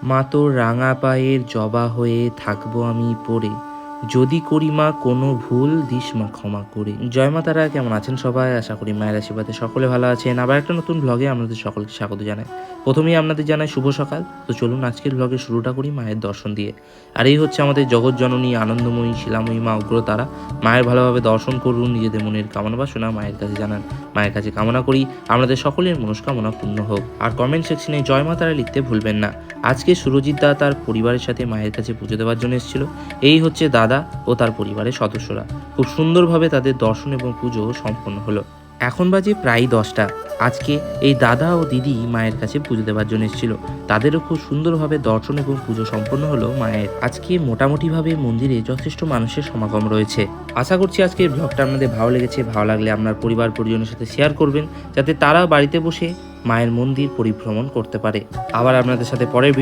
মা তোর রাঙা পায়ের জবা হয়ে থাকবো আমি পড়ে, যদি করি মা কোনো ভুল দিস মা ক্ষমা করে। জয় মা তারা, কেমন আছেন সবাই? আশা করি মায়ের আশীর্বাদে সকলে ভালো আছেন। আবার একটা নতুন ব্লগে আপনাদের সকলকে স্বাগত জানাই। প্রথমেই আপনাদের জানাই শুভ সকাল। তো চলুন আজকের ব্লগে শুরুটা করি মায়ের দর্শন দিয়ে। আর এই হচ্ছে আমাদের জগৎজননী আনন্দময়ী শিলাময়ী মা উগ্রতারা। মায়ের ভালোভাবে দর্শন করুন, নিজেদের মনের কামনা বাসনা মায়ের কাছে জানান। মায়ের কাছে কামনা করি আপনাদের সকলের মনস্কামনা পূর্ণ হোক। আর কমেন্ট সেকশনে জয় মা তারা লিখতে ভুলবেন না। আজকে সুরজিৎ দা তার পরিবারের সাথে মায়ের কাছে পুজো দেওয়ার জন্য এসেছিল। এই হচ্ছে দাদা ও তার পরিবারের সদস্যরা। খুব সুন্দরভাবে তাদের দর্শন এবং পুজো সম্পন্ন হলো। এখন বাজে প্রায় 10টা। আজকে এই দাদা ও দিদি মায়ের কাছে পুজো দেওয়ার জন্য এসেছিল। তাদেরও খুব সুন্দরভাবে দর্শন এবং পুজো সম্পন্ন হলো মায়ের। আজকে মোটামুটিভাবে মন্দিরে যথেষ্ট মানুষের সমাগম রয়েছে। আশা করছি আজকের ব্লগটা আপনাদের ভালো লেগেছে। ভালো লাগলে আপনার পরিবার পরিজনের সাথে শেয়ার করবেন, যাতে তারা বাড়িতে বসে মায়ের মন্দির পরিভ্রমণ করতে পারে। আবার আপনাদের সাথে পরের ভিডিও